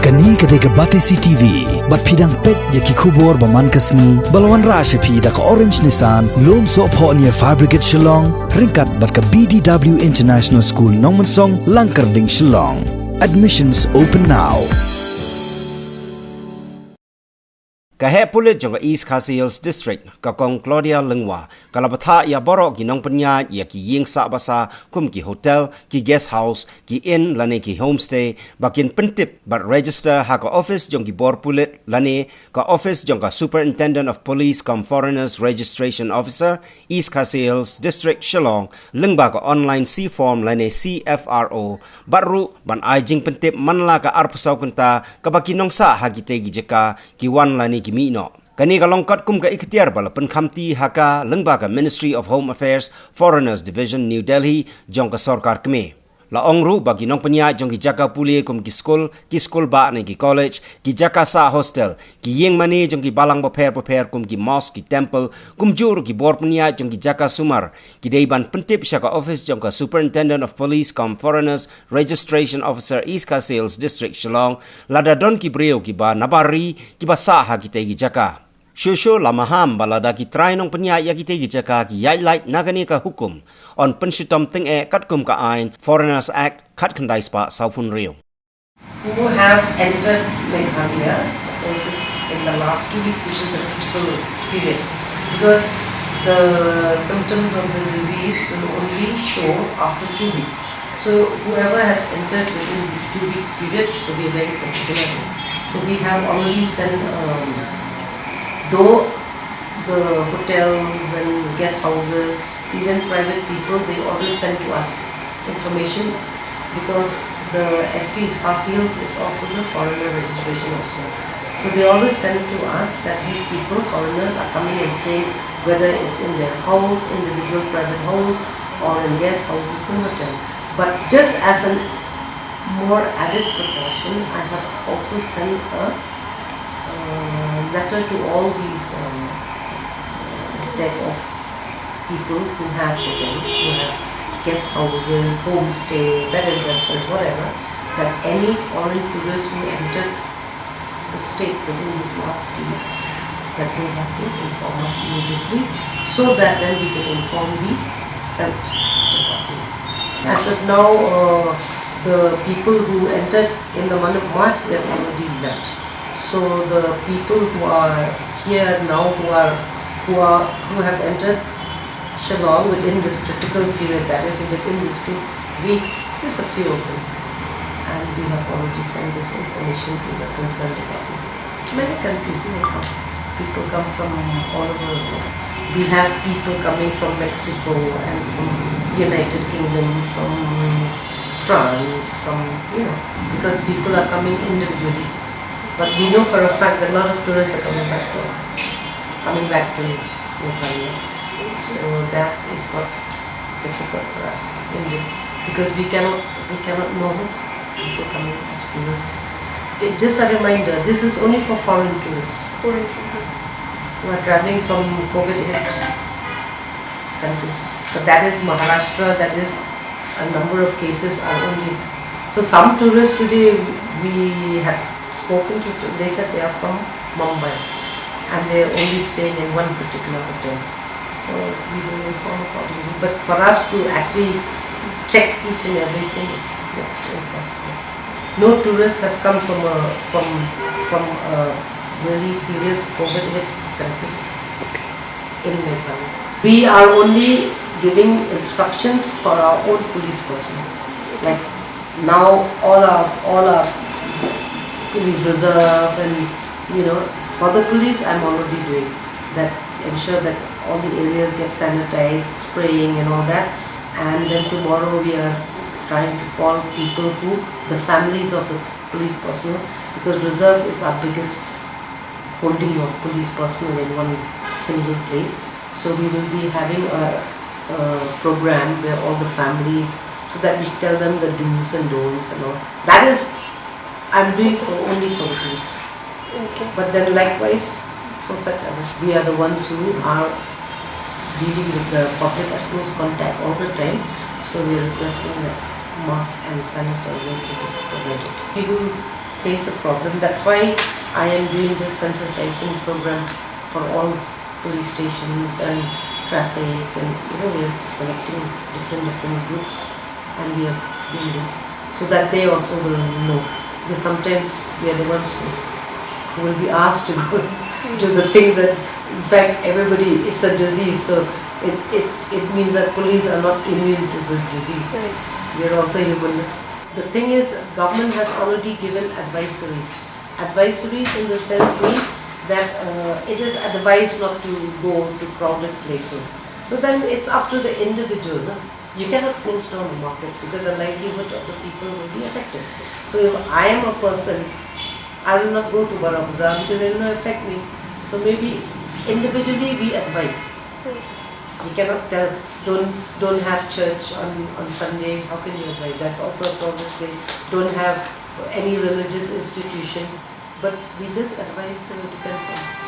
Kani kadega Batesi TV, bat pidang pet yaki kubor baman kasni, balawan rasha pi da ka Orange Nissan, lom so po niya Fabricate Shillong, ringkat bat ka BDW International School Nongmansong, Langkarding Shillong. Admissions open now. Kahe Pulit Jong East Hills District kakong Claudia Lengwa kalabata ya borok ki nong penya ya ki Ïing sa Basa kum ki hotel ki guest house ki inn lane ki homestay bakin pentip but register ha ka office jong ki bor Pulit lane ka office jong ka Superintendent of Police kam Foreigners Registration Officer East Hills District Shillong lengba ka online C form lane CFRO baru ban Ïing pentip manla ka arpusaw kunta ka bakin nong sa hagite gi jeka ki wan lane Mino. Kani kalongkat kum ka ikhtiar bala penkamti haka lengba ka Ministry of Home Affairs Foreigners Division New Delhi jong ka sarkar kme. La ongru bagi nong penya jong ki jaka puli kum ki school ba ne ki college ki jaka sa hostel ki Ïing mani jong ki balang prepare kum ki mosque ki temple kum jur ki bor penya jong ki jaka sumar ki deiban pentip syaka office jong ka Superintendent of Police kam Foreigners Registration Officer East Hills District Shillong lada don ki breu ki ba nabari ki ba sa ha ki te ki jaka. Shusho lamaham balada ki try nong penya ya kita jaka ki yai light nagani ka hukum on penshitom ting kat kum ka Ïing Foreigners Act kat kandai spa saupun rio. Who have entered Meghalaya, suppose in the last 2 weeks, which is a critical period, because the symptoms of the disease will only show after 2 weeks. So whoever has entered within this 2 weeks period to be very particular. So we have already sent. Though the hotels and guest houses, even private people, they always send to us information because the SP Hills is also the foreigner registration officer. So they always send to us that these people, foreigners, are coming and staying, whether it's in their house, individual private house, or in guest houses and hotel. But just as a more added precaution, I have also sent a letter to all these type of people who have hotels, who have guest houses, homestay, bed and breakfast, whatever, that any foreign tourists who entered the state within these last 2 weeks, that they have to inform us immediately, so that then we can inform the health department. As of now, the people who entered in the month of March, they have already left. So the people who are here now, who have entered Shillong within this critical period, that is within these 2 weeks, there's a few of them, and we have already sent this information to the concerned department. Many countries may come. People come from all over the world. We have people coming from Mexico and from United Kingdom, from France, from because people are coming individually. But we know for a fact that a lot of tourists are coming back to Meghalaya. So that is what difficult for us indeed, because we cannot know people coming as tourists. Just a reminder, this is only for foreign tourists who are traveling from COVID-hit countries. So that is Maharashtra. That is a number of cases are only. So some tourists today we have spoken to, they said they are from Mumbai and they are only staying in one particular hotel. So we will inform accordingly. But for us to actually check each and everything is impossible. No tourists have come from a really serious COVID-hit country in Meghalaya. We are only giving instructions for our own police personnel. Like now all our police reserve and for the police I'm already doing that, ensure that all the areas get sanitized, spraying and all that, and then tomorrow we are trying to call people the families of the police personnel, because reserve is our biggest holding of police personnel in one single place. So we will be having a program where all the families, so that we tell them the do's and don'ts and all. That is I'm doing only for the police. Okay. But then likewise, for such others, we are the ones who are dealing with the public at close contact all the time. So we are requesting that masks and sanitizers to be provided. People face a problem. That's why I am doing this sensitizing program for all police stations and traffic, and we are selecting different groups, and we are doing this so that they also will know. Because sometimes we are the ones who will be asked to go do the things that, in fact, everybody, it's a disease, so it means that police are not immune to this disease. Right. We are also human. The thing is, government has already given advisories. Advisories in the sense mean that it is advised not to go to crowded places. So then it's up to the individual. No? You cannot close down the market because the livelihood of the people will be affected. So if I am a person, I will not go to Bara Bazaar because it will not affect me. So maybe individually we advise. You cannot tell, don't have church on Sunday. How can you advise? That's also a problem. Say, don't have any religious institution. But we just advise to depend on.